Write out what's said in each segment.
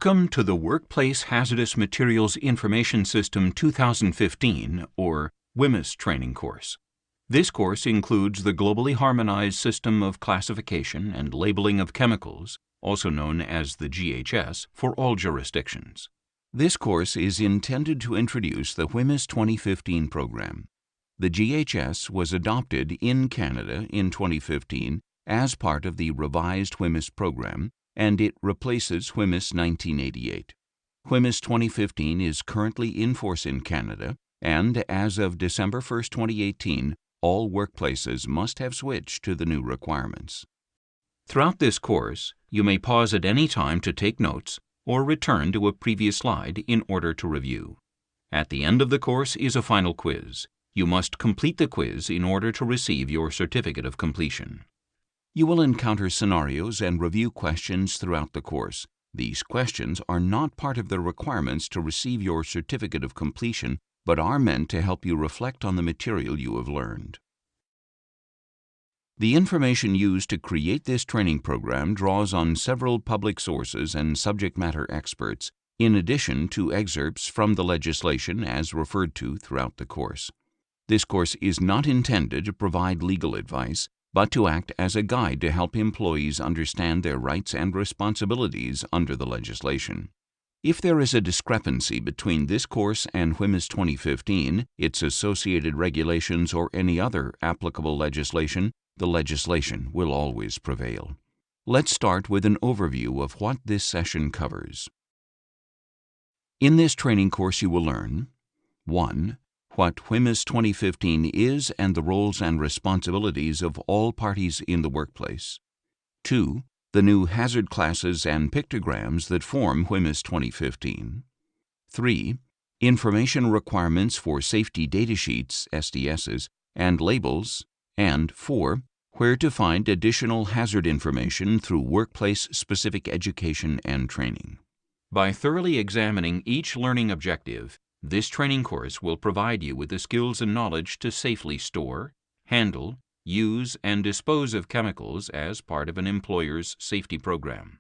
Welcome to the Workplace Hazardous Materials Information System 2015, or WHIMIS Training course. This course includes the globally harmonized system of classification and labeling of chemicals, also known as the GHS, for all jurisdictions. This course is intended to introduce the WHIMIS 2015 program. The GHS was adopted in Canada in 2015 as part of the revised WHIMIS program, and it replaces WHIMIS 1988. WHIMIS 2015 is currently in force in Canada, and as of December 1, 2018, all workplaces must have switched to the new requirements. Throughout this course, you may pause at any time to take notes or return to a previous slide in order to review. At the end of the course is a final quiz. You must complete the quiz in order to receive your certificate of completion. You will encounter scenarios and review questions throughout the course. These questions are not part of the requirements to receive your certificate of completion, but are meant to help you reflect on the material you have learned. The information used to create this training program draws on several public sources and subject matter experts, in addition to excerpts from the legislation as referred to throughout the course. This course is not intended to provide legal advice, but to act as a guide to help employees understand their rights and responsibilities under the legislation. If there is a discrepancy between this course and WHIMIS 2015, its associated regulations, or any other applicable legislation, the legislation will always prevail. Let's start with an overview of what this session covers. In this training course you will learn 1. What WHIMIS 2015 is and the roles and responsibilities of all parties in the workplace. 2. The new hazard classes and pictograms that form WHIMIS 2015. 3. Information requirements for safety data sheets, SDSs, and labels. And 4. Where to find additional hazard information through workplace-specific education and training. By thoroughly examining each learning objective, this training course will provide you with the skills and knowledge to safely store, handle, use, and dispose of chemicals as part of an employer's safety program.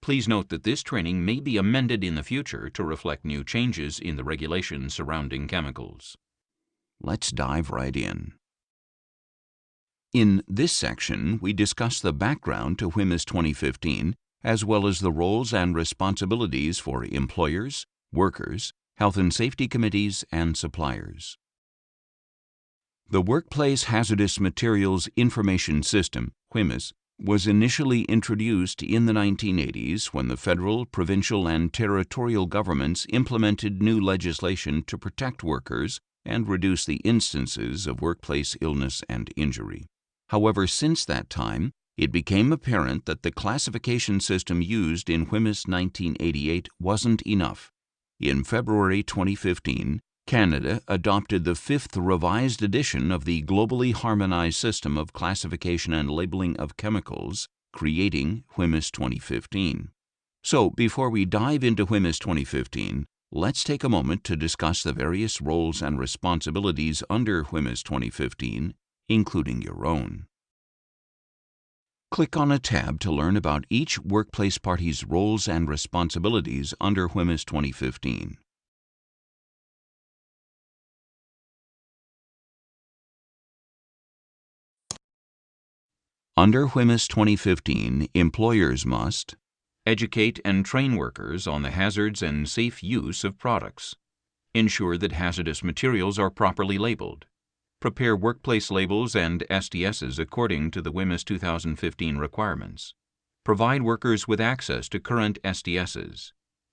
Please note that this training may be amended in the future to reflect new changes in the regulations surrounding chemicals. Let's dive right in. In this section, we discuss the background to WHIMIS 2015, as well as the roles and responsibilities for employers, workers, health and safety committees, and suppliers. The Workplace Hazardous Materials Information System, WHIMIS, was initially introduced in the 1980s when the federal, provincial, and territorial governments implemented new legislation to protect workers and reduce the instances of workplace illness and injury. However, since that time, it became apparent that the classification system used in WHIMIS 1988 wasn't enough. In February 2015, Canada adopted the 5th revised edition of the globally harmonized system of classification and labeling of chemicals, creating WHIMIS 2015. So, before we dive into WHIMIS 2015, let's take a moment to discuss the various roles and responsibilities under WHIMIS 2015, including your own. Click on a tab to learn about each workplace party's roles and responsibilities under WHIMIS 2015. Under WHIMIS 2015, employers must educate and train workers on the hazards and safe use of products, ensure that hazardous materials are properly labeled, prepare workplace labels and SDSs according to the WHIMIS 2015 requirements, provide workers with access to current SDSs,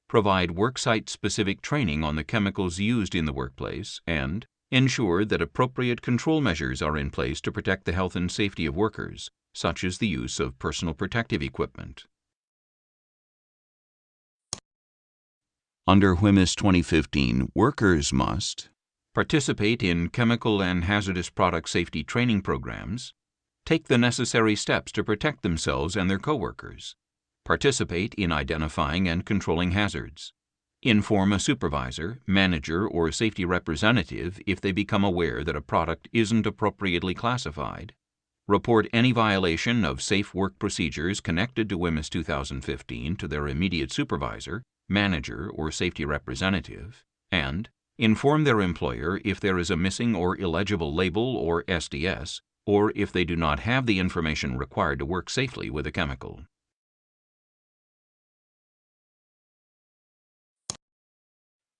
provide worksite-specific training on the chemicals used in the workplace, and ensure that appropriate control measures are in place to protect the health and safety of workers, such as the use of personal protective equipment. Under WHIMIS 2015, workers must participate in chemical and hazardous product safety training programs, take the necessary steps to protect themselves and their coworkers, participate in identifying and controlling hazards, inform a supervisor, manager, or safety representative if they become aware that a product isn't appropriately classified, report any violation of safe work procedures connected to WHIMIS 2015 to their immediate supervisor, manager, or safety representative, and inform their employer if there is a missing or illegible label or SDS, or if they do not have the information required to work safely with a chemical.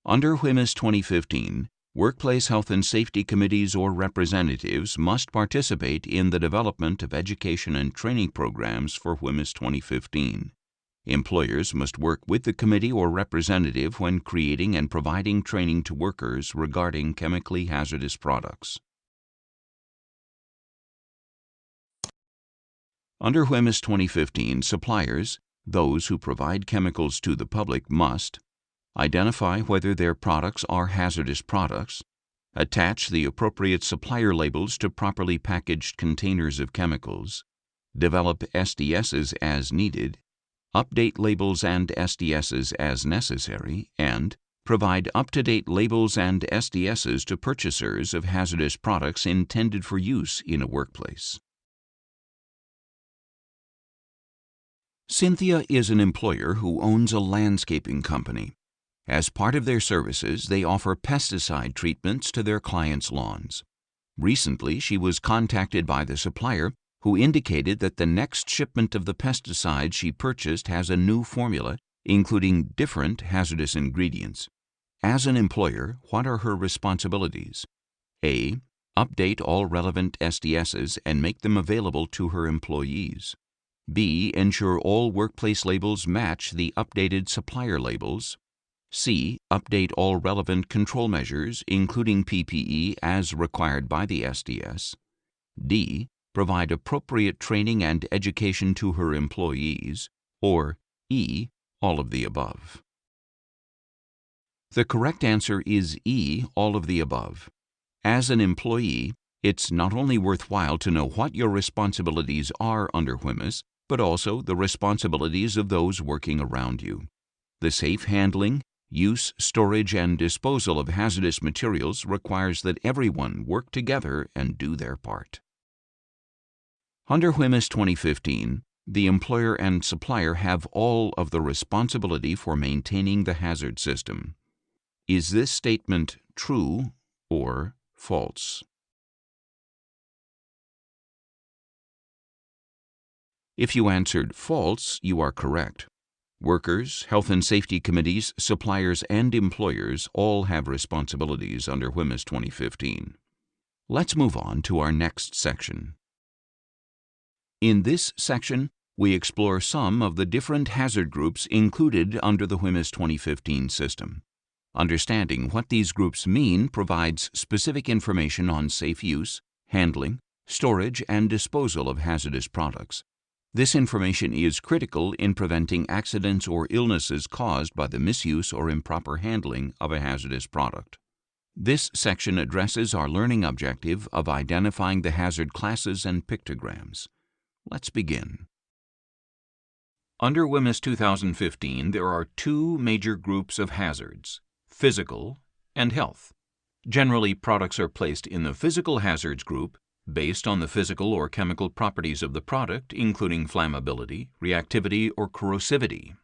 Under WHIMIS 2015, workplace health and safety committees or representatives must participate in the development of education and training programs for WHIMIS 2015. Employers must work with the committee or representative when creating and providing training to workers regarding chemically hazardous products. Under WHIMIS 2015, suppliers, those who provide chemicals to the public, must identify whether their products are hazardous products, attach the appropriate supplier labels to properly packaged containers of chemicals, develop SDSs as needed, update labels and SDSs as necessary, and provide up-to-date labels and SDSs to purchasers of hazardous products intended for use in a workplace. Cynthia is an employer who owns a landscaping company. As part of their services, they offer pesticide treatments to their clients' lawns. Recently, she was contacted by the supplier, who indicated that the next shipment of the pesticides she purchased has a new formula, including different hazardous ingredients. As an employer, what are her responsibilities? A. Update all relevant SDSs and make them available to her employees. B. Ensure all workplace labels match the updated supplier labels. C. Update all relevant control measures, including PPE, as required by the SDS. D. Provide appropriate training and education to her employees. Or E. All of the above. The correct answer is E. All of the above. As an employee, it's not only worthwhile to know what your responsibilities are under WHIMIS, but also the responsibilities of those working around you. The safe handling, use, storage, and disposal of hazardous materials requires that everyone work together and do their part. Under WHIMIS 2015, the employer and supplier have all of the responsibility for maintaining the hazard system. Is this statement true or false? If you answered false, you are correct. Workers, health and safety committees, suppliers, and employers all have responsibilities under WHIMIS 2015. Let's move on to our next section. In this section, we explore some of the different hazard groups included under the WHIMIS 2015 system. Understanding what these groups mean provides specific information on safe use, handling, storage, and disposal of hazardous products. This information is critical in preventing accidents or illnesses caused by the misuse or improper handling of a hazardous product. This section addresses our learning objective of identifying the hazard classes and pictograms. Let's begin. Under WHIMIS 2015, there are two major groups of hazards: physical and health. Generally, products are placed in the physical hazards group based on the physical or chemical properties of the product, including flammability, reactivity, or corrosivity.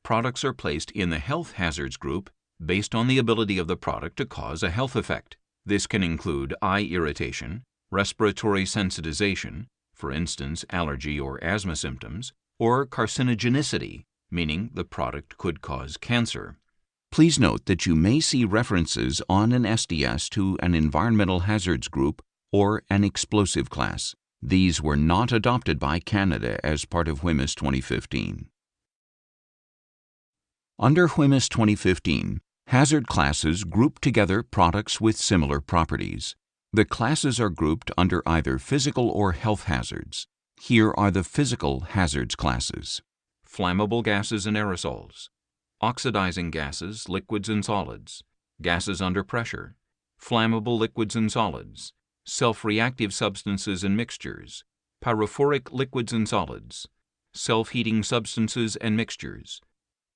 Products are placed in the health hazards group based on the ability of the product to cause a health effect. This can include eye irritation, respiratory sensitization, for instance, allergy or asthma symptoms, or carcinogenicity, meaning the product could cause cancer. Please note that you may see references on an SDS to an environmental hazards group or an explosive class. These were not adopted by Canada as part of WHIMIS 2015. Under WHIMIS 2015, hazard classes group together products with similar properties. The classes are grouped under either physical or health hazards. Here are the physical hazards classes: flammable gases and aerosols, oxidizing gases, liquids and solids, gases under pressure, flammable liquids and solids, self-reactive substances and mixtures, pyrophoric liquids and solids, self-heating substances and mixtures,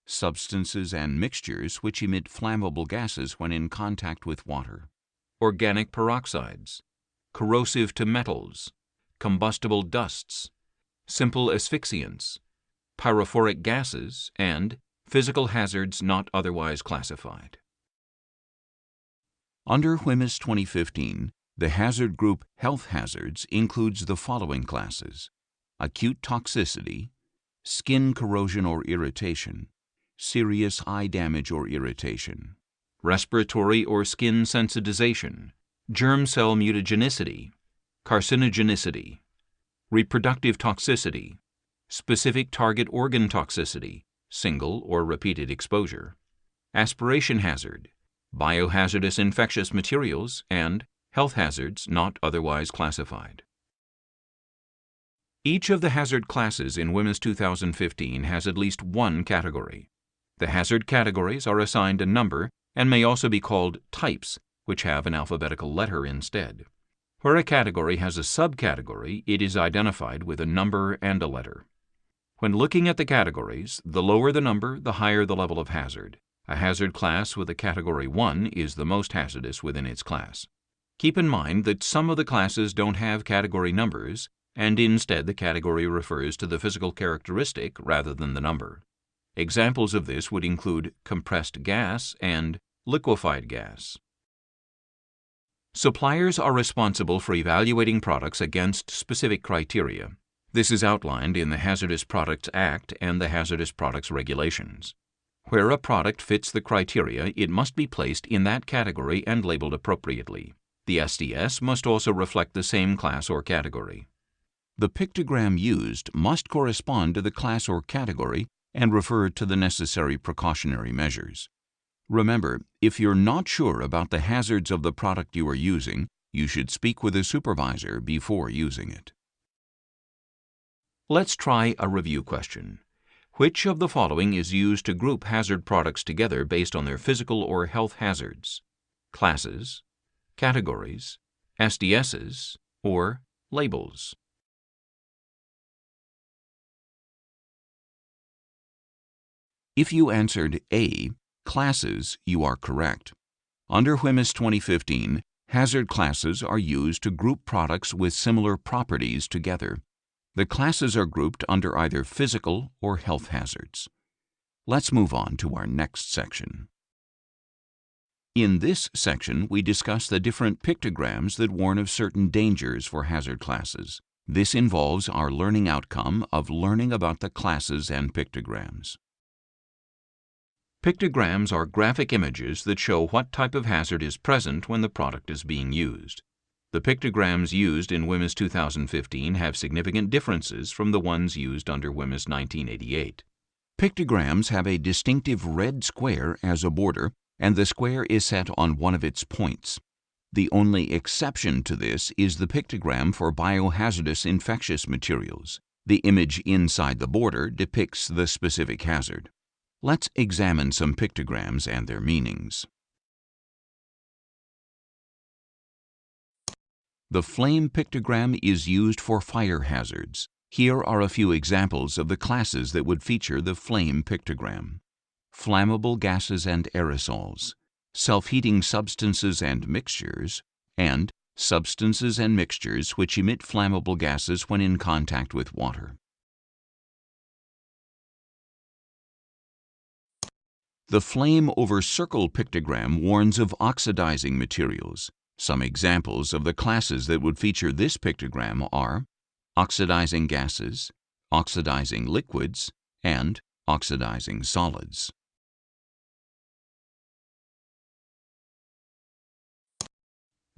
substances and mixtures which emit flammable gases when in contact with water, organic peroxides, corrosive to metals, combustible dusts, simple asphyxiants, pyrophoric gases, and Physical hazards not otherwise classified. Under WHIMIS 2015, the hazard group Health Hazards includes the following classes: acute toxicity, skin corrosion or irritation, serious eye damage or irritation, respiratory or skin sensitization, germ cell mutagenicity, carcinogenicity, reproductive toxicity, specific target organ toxicity, single or repeated exposure, aspiration hazard, biohazardous infectious materials, and health hazards not otherwise classified. Each of the hazard classes in WHIMIS 2015 has at least one category. The hazard categories are assigned a number and may also be called types, which have an alphabetical letter instead. Where a category has a subcategory, it is identified with a number and a letter. When looking at the categories, the lower the number, the higher the level of hazard. A hazard class with a category 1 is the most hazardous within its class. Keep in mind that some of the classes don't have category numbers, and instead the category refers to the physical characteristic rather than the number. Examples of this would include compressed gas and liquefied gas. Suppliers are responsible for evaluating products against specific criteria. This is outlined in the Hazardous Products Act and the Hazardous Products Regulations. Where a product fits the criteria, it must be placed in that category and labeled appropriately. The SDS must also reflect the same class or category. The pictogram used must correspond to the class or category and refer to the necessary precautionary measures. Remember, if you're not sure about the hazards of the product you are using, you should speak with a supervisor before using it. Let's try a review question. Which of the following is used to group hazard products together based on their physical or health hazards? Classes, categories, SDSs, or labels? If you answered A, classes, you are correct. Under WHIMIS 2015, hazard classes are used to group products with similar properties together. The classes are grouped under either physical or health hazards. Let's move on to our next section. In this section, we discuss the different pictograms that warn of certain dangers for hazard classes. This involves our learning outcome of learning about the classes and pictograms. Pictograms are graphic images that show what type of hazard is present when the product is being used. The pictograms used in WHIMIS 2015 have significant differences from the ones used under WHIMIS 1988. Pictograms have a distinctive red square as a border, and the square is set on one of its points. The only exception to this is the pictogram for biohazardous infectious materials. The image inside the border depicts the specific hazard. Let's examine some pictograms and their meanings. The flame pictogram is used for fire hazards. Here are a few examples of the classes that would feature the flame pictogram: flammable gases and aerosols, self-heating substances and mixtures, and substances and mixtures which emit flammable gases when in contact with water. The flame over circle pictogram warns of oxidizing materials. Some examples of the classes that would feature this pictogram are oxidizing gases, oxidizing liquids, and oxidizing solids.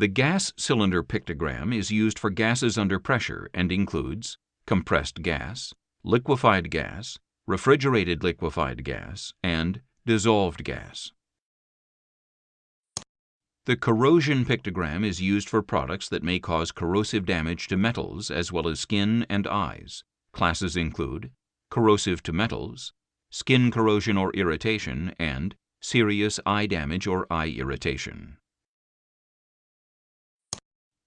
The gas cylinder pictogram is used for gases under pressure and includes compressed gas, liquefied gas, refrigerated liquefied gas, and dissolved gas. The corrosion pictogram is used for products that may cause corrosive damage to metals as well as skin and eyes. Classes include corrosive to metals, skin corrosion or irritation, and serious eye damage or eye irritation.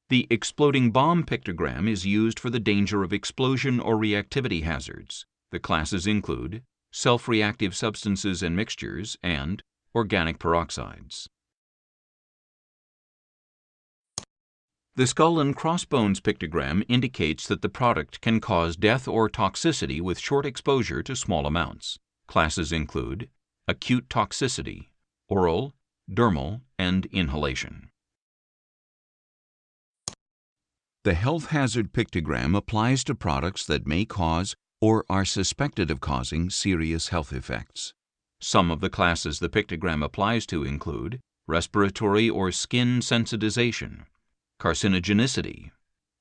The exploding bomb pictogram is used for the danger of explosion or reactivity hazards. The classes include self-reactive substances and mixtures and organic peroxides. The skull and crossbones pictogram indicates that the product can cause death or toxicity with short exposure to small amounts. Classes include acute toxicity, oral, dermal, and inhalation. The health hazard pictogram applies to products that may cause or are suspected of causing serious health effects. Some of the classes the pictogram applies to include respiratory or skin sensitization, carcinogenicity,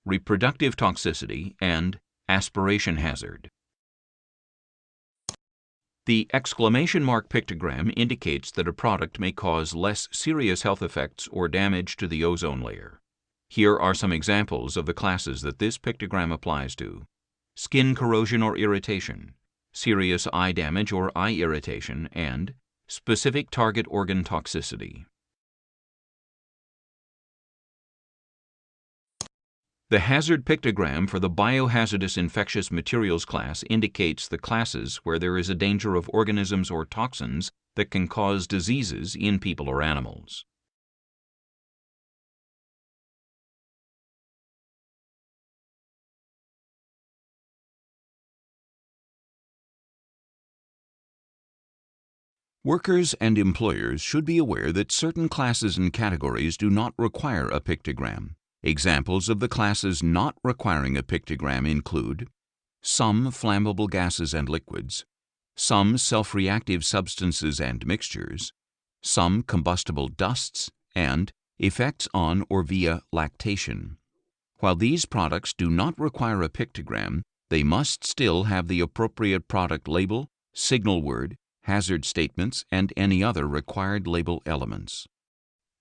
reproductive toxicity, and aspiration hazard. The exclamation mark pictogram indicates that a product may cause less serious health effects or damage to the ozone layer. Here are some examples of the classes that this pictogram applies to: skin corrosion or irritation, serious eye damage or eye irritation, and specific target organ toxicity. The hazard pictogram for the biohazardous infectious materials class indicates the classes where there is a danger of organisms or toxins that can cause diseases in people or animals. Workers and employers should be aware that certain classes and categories do not require a pictogram. Examples of the classes not requiring a pictogram include some flammable gases and liquids, some self-reactive substances and mixtures, some combustible dusts, and effects on or via lactation. While these products do not require a pictogram, they must still have the appropriate product label, signal word, hazard statements, and any other required label elements.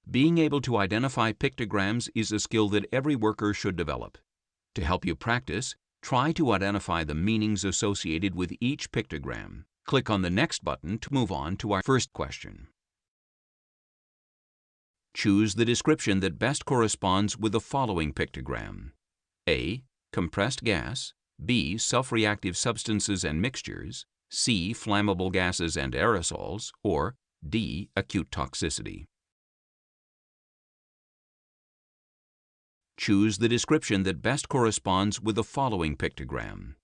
Being able to identify pictograms is a skill that every worker should develop. To help you practice, try to identify the meanings associated with each pictogram. Click on the Next button to move on to our first question. Choose the description that best corresponds with the following pictogram: A. Compressed gas, B. Self-reactive substances and mixtures, C. Flammable gases and aerosols, or D. Acute toxicity. Choose the description that best corresponds with the following pictogram: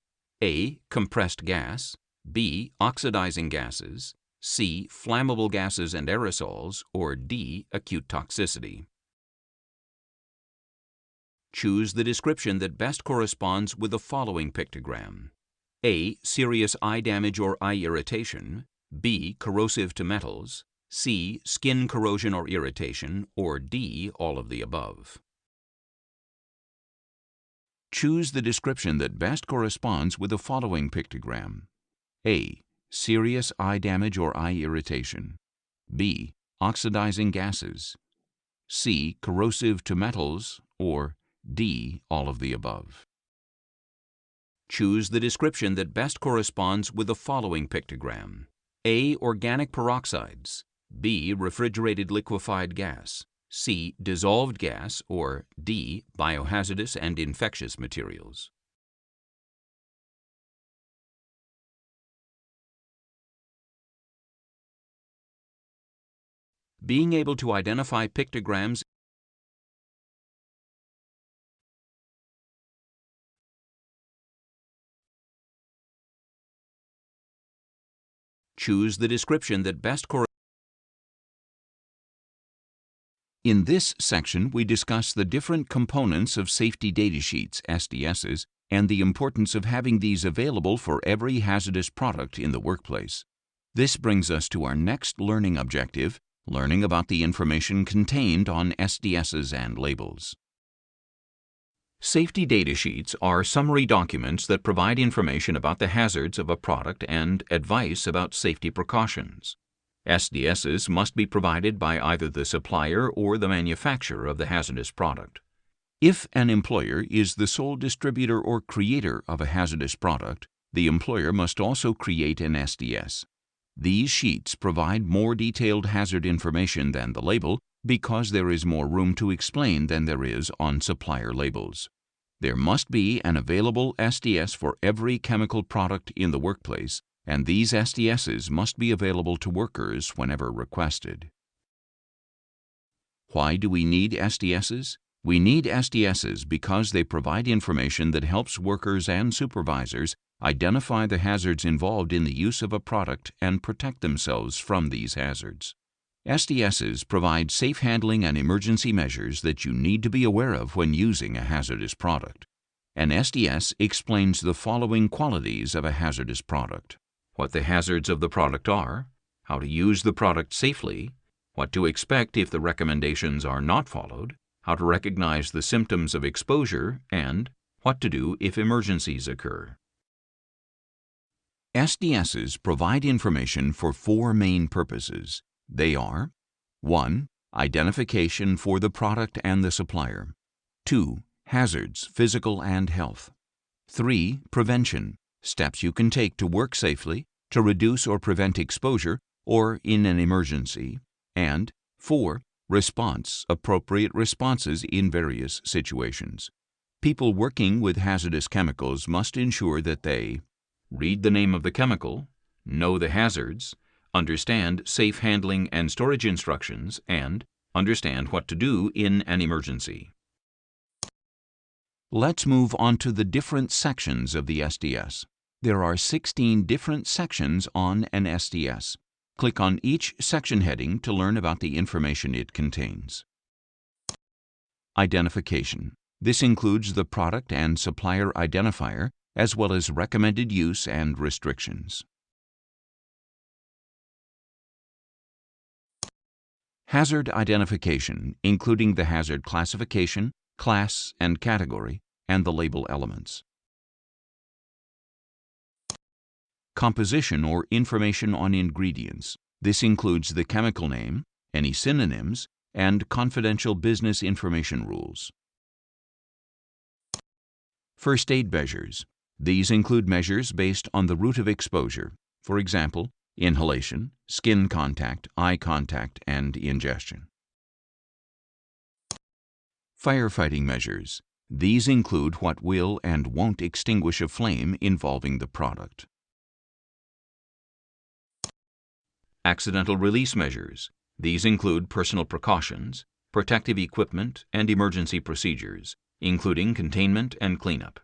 A. Compressed gas, B. Oxidizing gases, C. Flammable gases and aerosols, or D. Acute toxicity. Choose the description that best corresponds with the following pictogram: A. Serious eye damage or eye irritation, B. Corrosive to metals, C. Skin corrosion or irritation, or D. All of the above. Choose the description that best corresponds with the following pictogram: A. Serious eye damage or eye irritation, B. Oxidizing gases, C. Corrosive to metals, or D. All of the above. Choose the description that best corresponds with the following pictogram: A. Organic peroxides, B. Refrigerated liquefied gas, C. Dissolved gas, or D. Biohazardous and infectious materials. Being able to identify pictograms Choose the description that best corresponds. In this section, we discuss the different components of safety data sheets, SDSs, and the importance of having these available for every hazardous product in the workplace. This brings us to our next learning objective, learning about the information contained on SDSs and labels. Safety data sheets are summary documents that provide information about the hazards of a product and advice about safety precautions. SDSs must be provided by either the supplier or the manufacturer of the hazardous product. If an employer is the sole distributor or creator of a hazardous product, the employer must also create an SDS. These sheets provide more detailed hazard information than the label because there is more room to explain than there is on supplier labels. There must be an available SDS for every chemical product in the workplace, and these SDSs must be available to workers whenever requested. Why do we need SDSs? We need SDSs because they provide information that helps workers and supervisors identify the hazards involved in the use of a product, and protect themselves from these hazards. SDSs provide safe handling and emergency measures that you need to be aware of when using a hazardous product. An SDS explains the following qualities of a hazardous product: what the hazards of the product are, how to use the product safely, what to expect if the recommendations are not followed, how to recognize the symptoms of exposure, and what to do if emergencies occur. SDSs provide information for four main purposes. They are: 1. Identification for the product and the supplier. 2. Hazards, physical and health. 3. Prevention, steps you can take to work safely, to reduce or prevent exposure, or in an emergency. And 4. Response, appropriate responses in various situations. People working with hazardous chemicals must ensure that they read the name of the chemical, know the hazards, understand safe handling and storage instructions, and understand what to do in an emergency. Let's move on to the different sections of the SDS. There are 16 different sections on an SDS. Click on each section heading to learn about the information it contains. Identification. This includes the product and supplier identifier, as well as recommended use and restrictions. Hazard identification, including the hazard classification, class and category, and the label elements. Composition or information on ingredients. This includes the chemical name, any synonyms, and confidential business information rules. First aid measures. These include measures based on the route of exposure, for example, inhalation, skin contact, eye contact, and ingestion. Firefighting measures. These include what will and won't extinguish a flame involving the product. Accidental release measures. These include personal precautions, protective equipment, and emergency procedures, including containment and cleanup.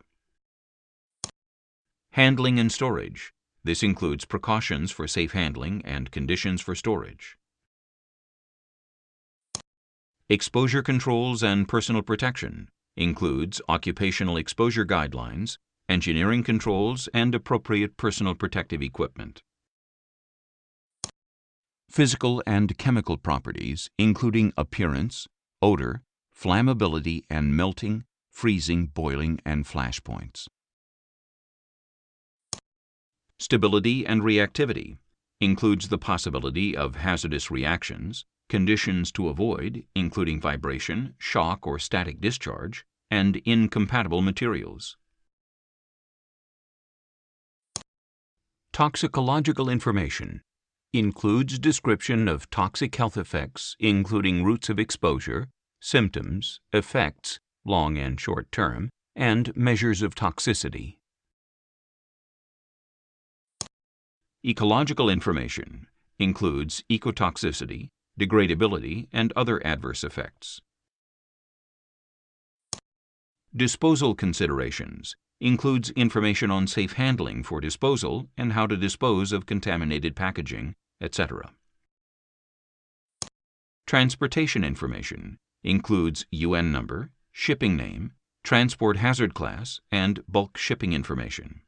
Handling and storage. This includes precautions for safe handling and conditions for storage. Exposure controls and personal protection includes occupational exposure guidelines, engineering controls, and appropriate personal protective equipment. Physical and chemical properties, including appearance, odor, flammability and melting, freezing, boiling, and flash points. Stability and reactivity includes the possibility of hazardous reactions, conditions to avoid, including vibration, shock, or static discharge, and incompatible materials. Toxicological information includes description of toxic health effects, including routes of exposure, symptoms, effects, long and short term, and measures of toxicity. Ecological information includes ecotoxicity, degradability, and other adverse effects. Disposal considerations includes information on safe handling for disposal and how to dispose of contaminated packaging, etc. Transportation information includes UN number, shipping name, transport hazard class, and bulk shipping information.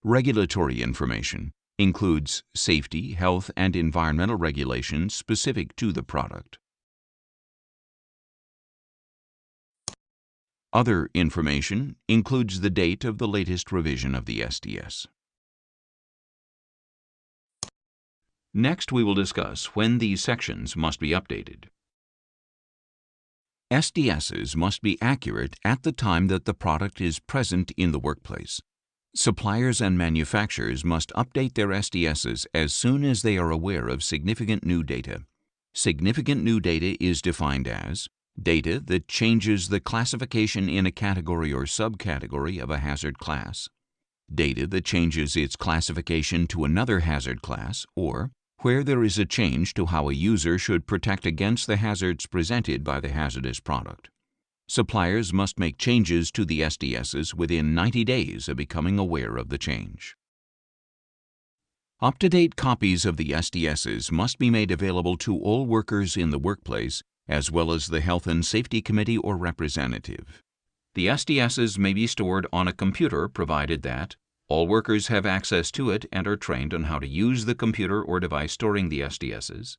Regulatory information includes safety, health, and environmental regulations specific to the product. Other information includes the date of the latest revision of the SDS. Next, we will discuss when these sections must be updated. SDSs must be accurate at the time that the product is present in the workplace. Suppliers and manufacturers must update their SDSs as soon as they are aware of significant new data. Significant new data is defined as data that changes the classification in a category or subcategory of a hazard class, data that changes its classification to another hazard class, or where there is a change to how a user should protect against the hazards presented by the hazardous product. Suppliers must make changes to the SDSs within 90 days of becoming aware of the change. Up-to-date copies of the SDSs must be made available to all workers in the workplace, as well as the Health and Safety Committee or representative. The SDSs may be stored on a computer provided that all workers have access to it and are trained on how to use the computer or device storing the SDSs.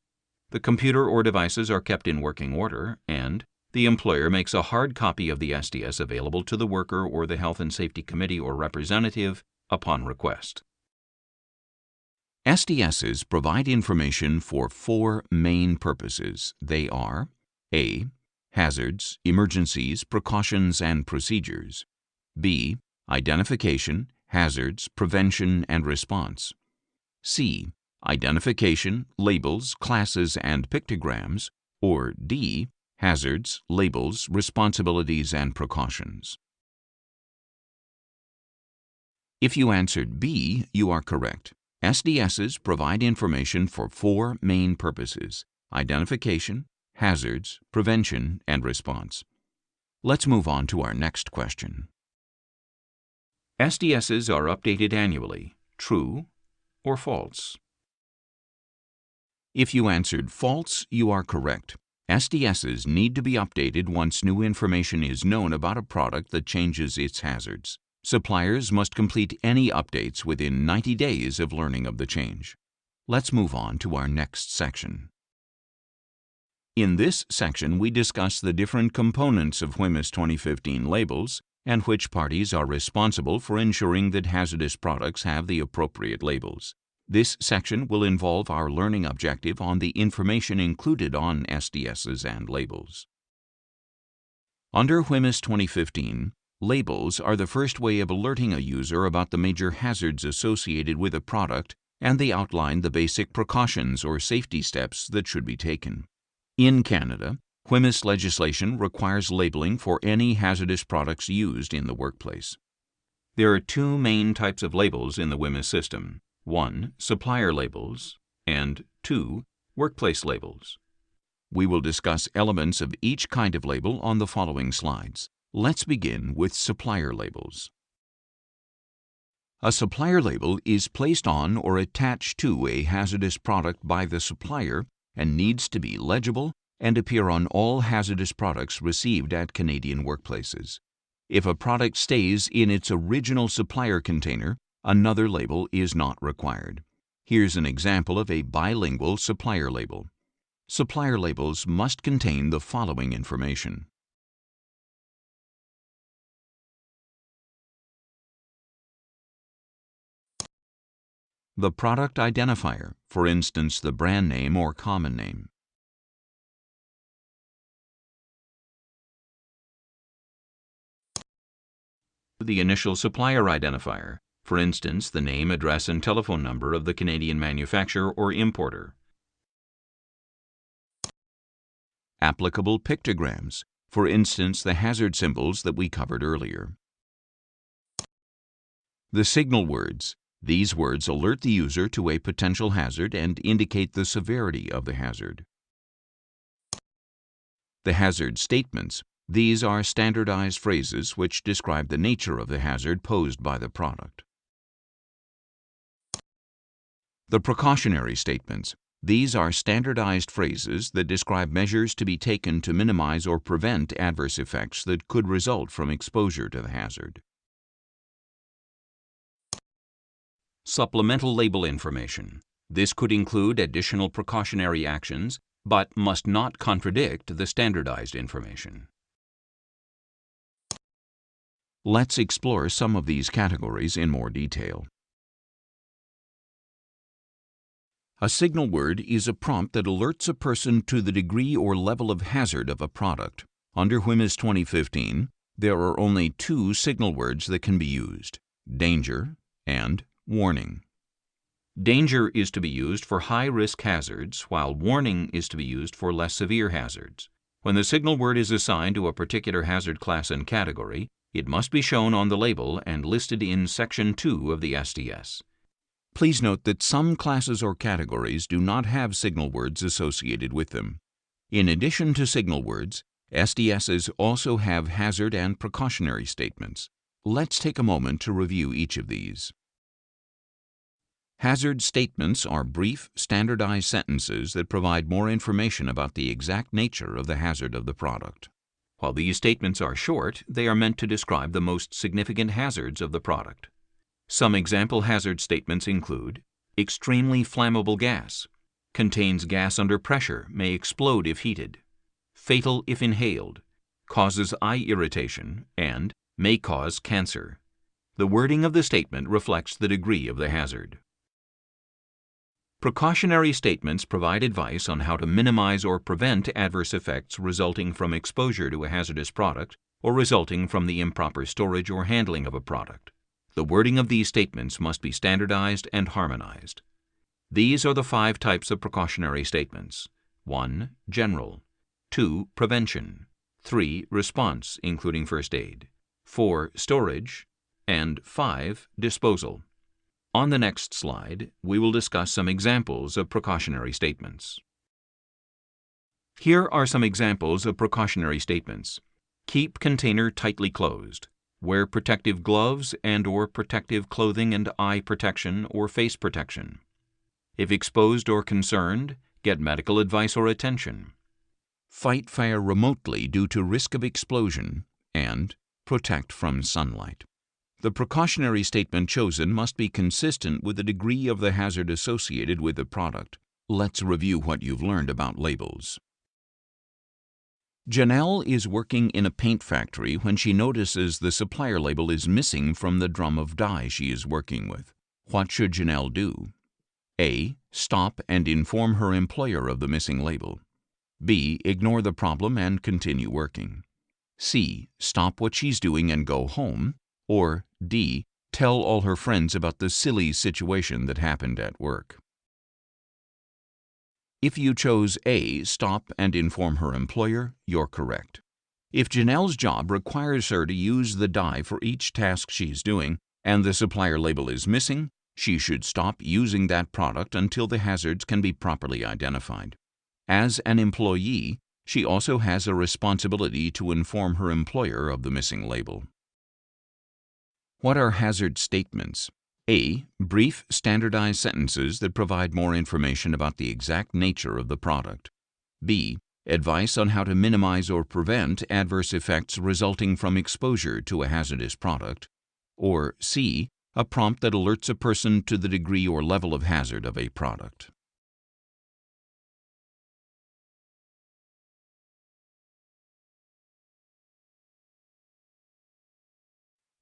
The computer or devices are kept in working order, and the employer makes a hard copy of the SDS available to the worker or the Health and Safety Committee or representative upon request. SDSs provide information for 4 main purposes. They are A. Hazards, emergencies, precautions, and procedures. B. Identification, hazards, prevention, and response. C. Identification, labels, classes, and pictograms. Or D. Hazards, labels, responsibilities, and precautions. If you answered B, you are correct. SDSs provide information for 4 main purposes: identification, hazards, prevention, and response. Let's move on to our next question. SDSs are updated annually. True or false? If you answered false, you are correct. SDSs need to be updated once new information is known about a product that changes its hazards. Suppliers must complete any updates within 90 days of learning of the change. Let's move on to our next section. In this section, we discuss the different components of WHIMIS 2015 labels and which parties are responsible for ensuring that hazardous products have the appropriate labels. This section will involve our learning objective on the information included on SDSs and labels. Under WHIMIS 2015, labels are the first way of alerting a user about the major hazards associated with a product, and they outline the basic precautions or safety steps that should be taken. In Canada, WHIMIS legislation requires labeling for any hazardous products used in the workplace. There are 2 main types of labels in the WHIMIS system: 1. Supplier labels, and 2. Workplace labels. We will discuss elements of each kind of label on the following slides. Let's begin with supplier labels. A supplier label is placed on or attached to a hazardous product by the supplier and needs to be legible and appear on all hazardous products received at Canadian workplaces. If a product stays in its original supplier container, another label is not required. Here's an example of a bilingual supplier label. Supplier labels must contain the following information: the product identifier, for instance, the brand name or common name. The initial supplier identifier, for instance, the name, address, and telephone number of the Canadian manufacturer or importer. Applicable pictograms, for instance, the hazard symbols that we covered earlier. The signal words. These words alert the user to a potential hazard and indicate the severity of the hazard. The hazard statements. These are standardized phrases which describe the nature of the hazard posed by the product. The precautionary statements. These are standardized phrases that describe measures to be taken to minimize or prevent adverse effects that could result from exposure to the hazard. Supplemental label information. This could include additional precautionary actions, but must not contradict the standardized information. Let's explore some of these categories in more detail. A signal word is a prompt that alerts a person to the degree or level of hazard of a product. Under WHIMIS 2015, there are only 2 signal words that can be used: danger and warning. Danger is to be used for high-risk hazards, while warning is to be used for less severe hazards. When the signal word is assigned to a particular hazard class and category, it must be shown on the label and listed in Section 2 of the SDS. Please note that some classes or categories do not have signal words associated with them. In addition to signal words, SDSs also have hazard and precautionary statements. Let's take a moment to review each of these. Hazard statements are brief, standardized sentences that provide more information about the exact nature of the hazard of the product. While these statements are short, they are meant to describe the most significant hazards of the product. Some example hazard statements include: extremely flammable gas, contains gas under pressure, may explode if heated, fatal if inhaled, causes eye irritation, and may cause cancer. The wording of the statement reflects the degree of the hazard. Precautionary statements provide advice on how to minimize or prevent adverse effects resulting from exposure to a hazardous product or resulting from the improper storage or handling of a product. The wording of these statements must be standardized and harmonized. These are the 5 types of precautionary statements: 1. General. 2. Prevention. 3. Response, including first aid. 4. Storage. And 5. Disposal. On the next slide, we will discuss some examples of precautionary statements. Here are some examples of precautionary statements. Keep container tightly closed. Wear protective gloves and/or protective clothing and eye protection or face protection. If exposed or concerned, get medical advice or attention. Fight fire remotely due to risk of explosion, and protect from sunlight. The precautionary statement chosen must be consistent with the degree of the hazard associated with the product. Let's review what you've learned about labels. Janelle is working in a paint factory when she notices the supplier label is missing from the drum of dye she is working with. What should Janelle do? A. Stop and inform her employer of the missing label. B. Ignore the problem and continue working. C. Stop what she's doing and go home. Or D. Tell all her friends about the silly situation that happened at work. If you chose A. Stop and inform her employer, you're correct. If Janelle's job requires her to use the dye for each task she's doing and the supplier label is missing, she should stop using that product until the hazards can be properly identified. As an employee, she also has a responsibility to inform her employer of the missing label. What are hazard statements? A. Brief, standardized sentences that provide more information about the exact nature of the product. B. Advice on how to minimize or prevent adverse effects resulting from exposure to a hazardous product. Or C. A prompt that alerts a person to the degree or level of hazard of a product.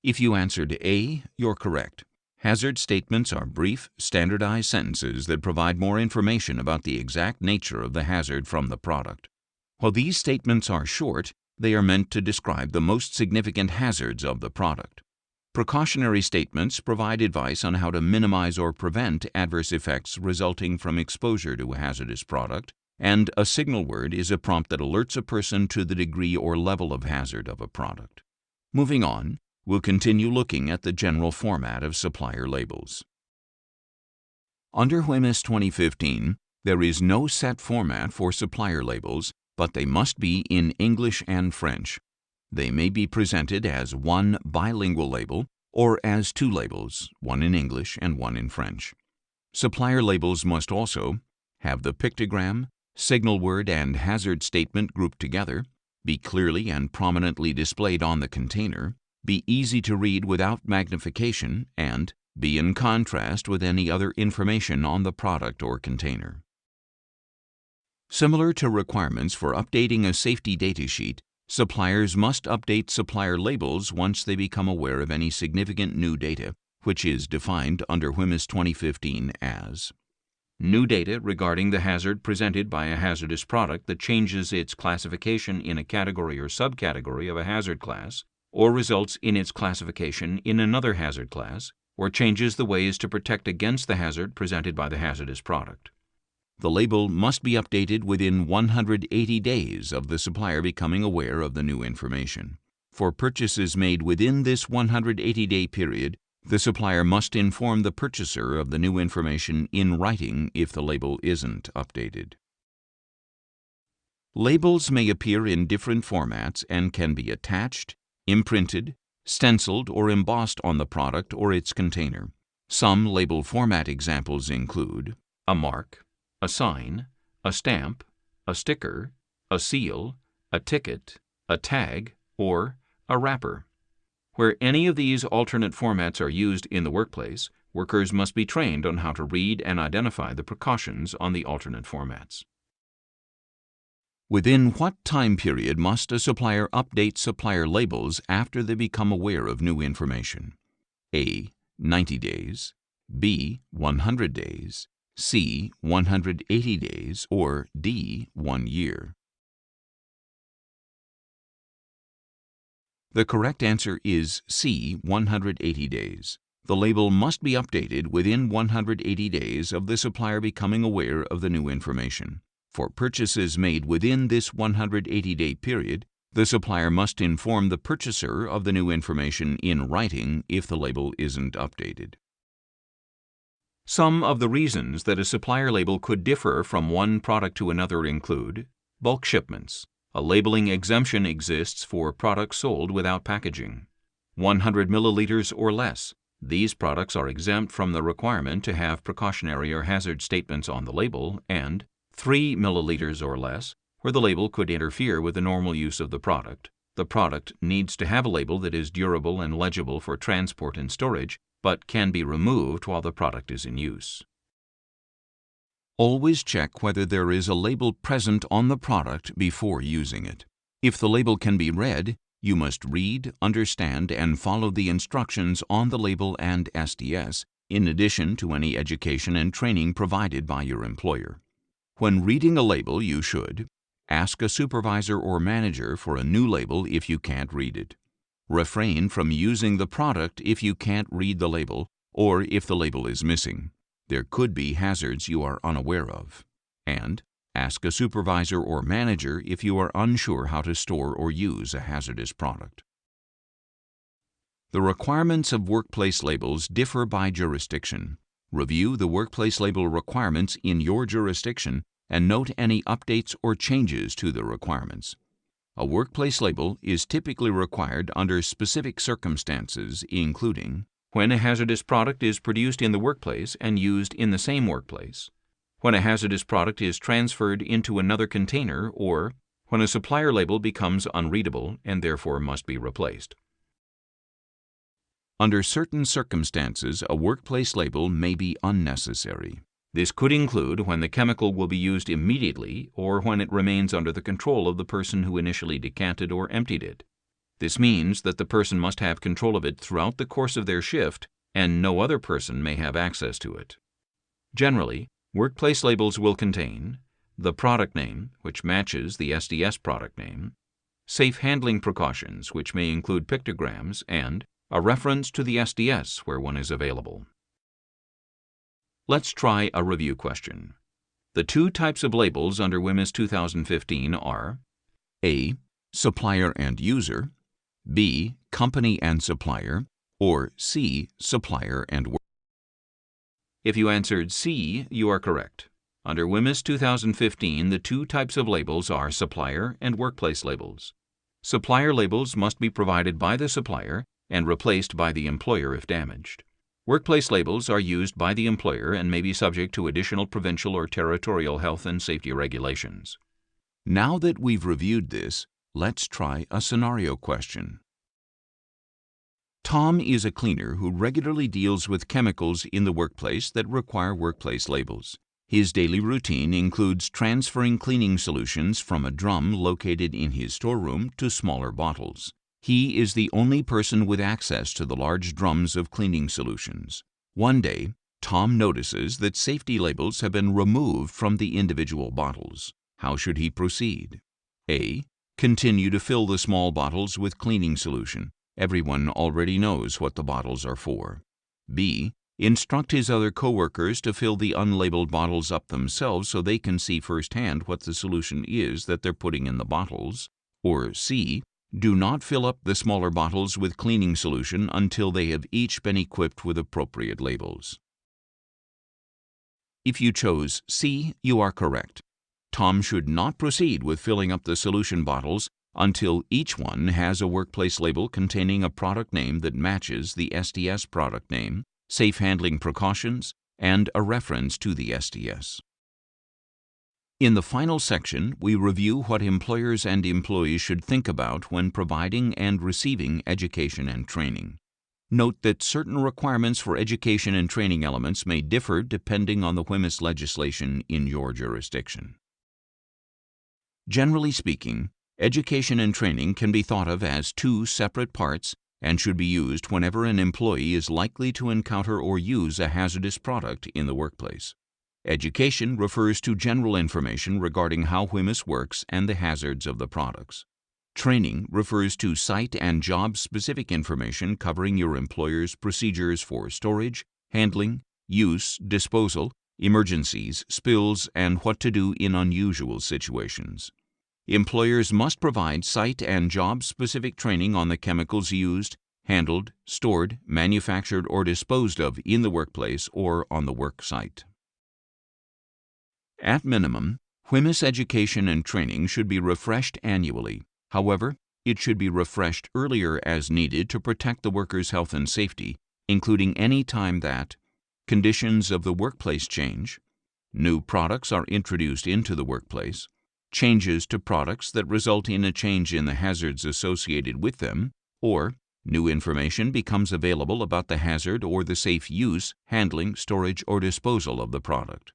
If you answered A, you're correct. Hazard statements are brief, standardized sentences that provide more information about the exact nature of the hazard from the product. While these statements are short, they are meant to describe the most significant hazards of the product. Precautionary statements provide advice on how to minimize or prevent adverse effects resulting from exposure to a hazardous product, and a signal word is a prompt that alerts a person to the degree or level of hazard of a product. Moving on, we'll continue looking at the general format of supplier labels. Under WHIMIS 2015, there is no set format for supplier labels, but they must be in English and French. They may be presented as one bilingual label or as 2 labels, one in English and one in French. Supplier labels must also have the pictogram, signal word, and hazard statement grouped together, be clearly and prominently displayed on the container, be easy to read without magnification, and be in contrast with any other information on the product or container. Similar to requirements for updating a safety data sheet, suppliers must update supplier labels once they become aware of any significant new data, which is defined under WHIMIS 2015 as new data regarding the hazard presented by a hazardous product that changes its classification in a category or subcategory of a hazard class, or results in its classification in another hazard class, or changes the ways to protect against the hazard presented by the hazardous product. The label must be updated within 180 days of the supplier becoming aware of the new information. For purchases made within this 180-day period, the supplier must inform the purchaser of the new information in writing if the label isn't updated. Labels may appear in different formats and can be attached, imprinted, stenciled, or embossed on the product or its container. Some label format examples include a mark, a sign, a stamp, a sticker, a seal, a ticket, a tag, or a wrapper. Where any of these alternate formats are used in the workplace, workers must be trained on how to read and identify the precautions on the alternate formats. Within what time period must a supplier update supplier labels after they become aware of new information? A. 90 days, B. 100 days, C. 180 days, or D. 1 year. The correct answer is C. 180 days. The label must be updated within 180 days of the supplier becoming aware of the new information. For purchases made within this 180-day period, the supplier must inform the purchaser of the new information in writing if the label isn't updated. Some of the reasons that a supplier label could differ from one product to another include bulk shipments. A labeling exemption exists for products sold without packaging. 100 milliliters or less. These products are exempt from the requirement to have precautionary or hazard statements on the label, and 3 milliliters or less, where the label could interfere with the normal use of the product. The product needs to have a label that is durable and legible for transport and storage, but can be removed while the product is in use. Always check whether there is a label present on the product before using it. If the label can be read, you must read, understand, and follow the instructions on the label and SDS, in addition to any education and training provided by your employer. When reading a label, you should ask a supervisor or manager for a new label if you can't read it. Refrain from using the product if you can't read the label or if the label is missing. There could be hazards you are unaware of. And ask a supervisor or manager if you are unsure how to store or use a hazardous product. The requirements of workplace labels differ by jurisdiction. Review the workplace label requirements in your jurisdiction and note any updates or changes to the requirements. A workplace label is typically required under specific circumstances, including when a hazardous product is produced in the workplace and used in the same workplace, when a hazardous product is transferred into another container, or when a supplier label becomes unreadable and therefore must be replaced. Under certain circumstances, a workplace label may be unnecessary. This could include when the chemical will be used immediately or when it remains under the control of the person who initially decanted or emptied it. This means that the person must have control of it throughout the course of their shift, and no other person may have access to it. Generally, workplace labels will contain the product name, which matches the SDS product name, safe handling precautions, which may include pictograms, and a reference to the SDS where one is available. Let's try a review question. The two types of labels under WHIMIS 2015 are A. Supplier and user, B. Company and supplier, or C. Supplier and worker. If you answered C, you are correct. Under WHIMIS 2015, the two types of labels are supplier and workplace labels. Supplier labels must be provided by the supplier and replaced by the employer if damaged. Workplace labels are used by the employer and may be subject to additional provincial or territorial health and safety regulations. Now that we've reviewed this, let's try a scenario question. Tom is a cleaner who regularly deals with chemicals in the workplace that require workplace labels. His daily routine includes transferring cleaning solutions from a drum located in his storeroom to smaller bottles. He is the only person with access to the large drums of cleaning solutions. One day, Tom notices that safety labels have been removed from the individual bottles. How should he proceed? A. Continue to fill the small bottles with cleaning solution. Everyone already knows what the bottles are for. B. Instruct his other coworkers to fill the unlabeled bottles up themselves so they can see firsthand what the solution is that they're putting in the bottles. Or C. Do not fill up the smaller bottles with cleaning solution until they have each been equipped with appropriate labels. If you chose C, you are correct. Tom should not proceed with filling up the solution bottles until each one has a workplace label containing a product name that matches the SDS product name, safe handling precautions, and a reference to the SDS. In the final section, we review what employers and employees should think about when providing and receiving education and training. Note that certain requirements for education and training elements may differ depending on the WHIMIS legislation in your jurisdiction. Generally speaking, education and training can be thought of as two separate parts and should be used whenever an employee is likely to encounter or use a hazardous product in the workplace. Education refers to general information regarding how WHIMIS works and the hazards of the products. Training refers to site and job-specific information covering your employer's procedures for storage, handling, use, disposal, emergencies, spills, and what to do in unusual situations. Employers must provide site and job-specific training on the chemicals used, handled, stored, manufactured, or disposed of in the workplace or on the work site. At minimum, WHIMIS education and training should be refreshed annually. However, it should be refreshed earlier as needed to protect the workers' health and safety, including any time that conditions of the workplace change, new products are introduced into the workplace, changes to products that result in a change in the hazards associated with them, or new information becomes available about the hazard or the safe use, handling, storage, or disposal of the product.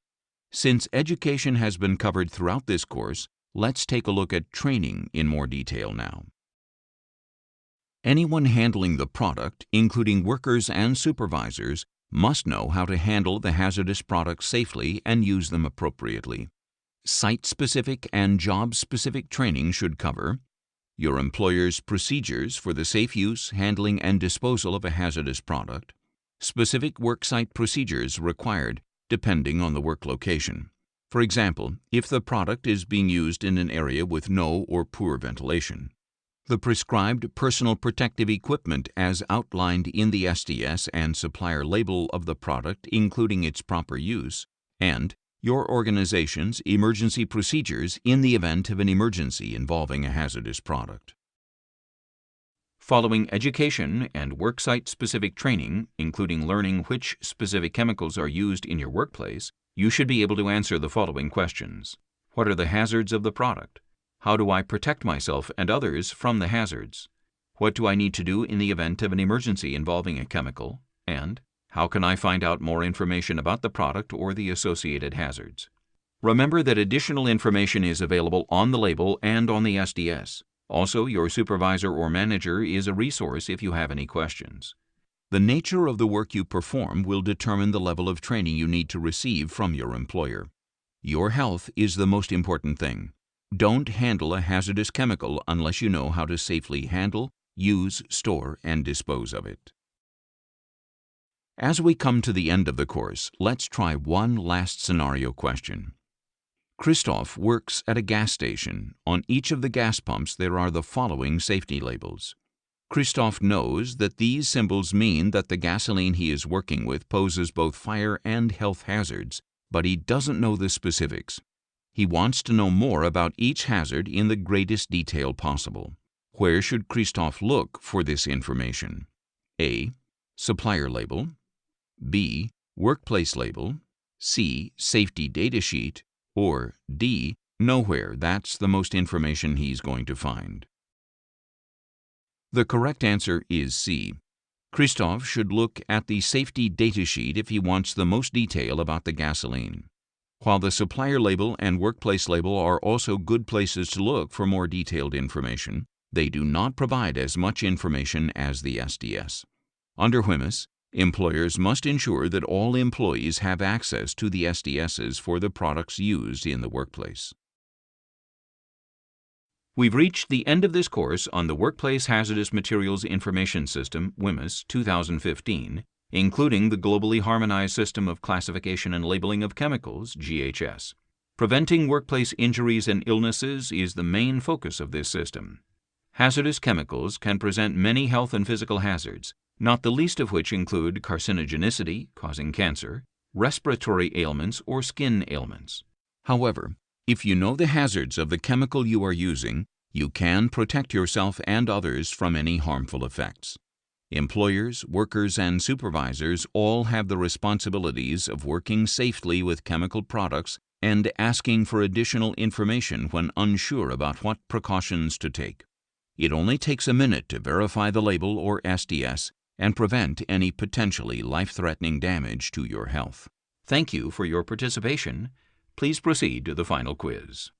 Since education has been covered throughout this course, let's take a look at training in more detail now. Anyone handling the product, including workers and supervisors, must know how to handle the hazardous products safely and use them appropriately. Site-specific and job-specific training should cover your employer's procedures for the safe use, handling, and disposal of a hazardous product, specific worksite procedures required depending on the work location. For example, if the product is being used in an area with no or poor ventilation, the prescribed personal protective equipment as outlined in the SDS and supplier label of the product, including its proper use, and your organization's emergency procedures in the event of an emergency involving a hazardous product. Following education and worksite-specific training, including learning which specific chemicals are used in your workplace, you should be able to answer the following questions. What are the hazards of the product? How do I protect myself and others from the hazards? What do I need to do in the event of an emergency involving a chemical? And how can I find out more information about the product or the associated hazards? Remember that additional information is available on the label and on the SDS. Also, your supervisor or manager is a resource if you have any questions. The nature of the work you perform will determine the level of training you need to receive from your employer. Your health is the most important thing. Don't handle a hazardous chemical unless you know how to safely handle, use, store, and dispose of it. As we come to the end of the course, let's try one last scenario question. Christoph works at a gas station. On each of the gas pumps there are the following safety labels. Christoph knows that these symbols mean that the gasoline he is working with poses both fire and health hazards, but he doesn't know the specifics. He wants to know more about each hazard in the greatest detail possible. Where should Christoph look for this information? A. Supplier label. B. Workplace label. C. Safety data sheet. Or D. Nowhere. That's the most information he's going to find. The correct answer is C. Christoph should look at the safety data sheet if he wants the most detail about the gasoline. While the supplier label and workplace label are also good places to look for more detailed information, they do not provide as much information as the SDS. Under WHIMIS, employers must ensure that all employees have access to the SDSs for the products used in the workplace. We've reached the end of this course on the Workplace Hazardous Materials Information System, WHIMIS 2015, including the Globally Harmonized System of Classification and Labeling of Chemicals, GHS. Preventing workplace injuries and illnesses is the main focus of this system. Hazardous chemicals can present many health and physical hazards, not the least of which include carcinogenicity, causing cancer, respiratory ailments, or skin ailments. However, If you know the hazards of the chemical you are using, you can protect yourself and others from any harmful effects. Employers, workers, and supervisors all have the responsibilities of working safely with chemical products and asking for additional information when unsure about what precautions to take. It only takes a minute to verify the label or SDS and prevent any potentially life-threatening damage to your health. Thank you for your participation. Please proceed to the final quiz.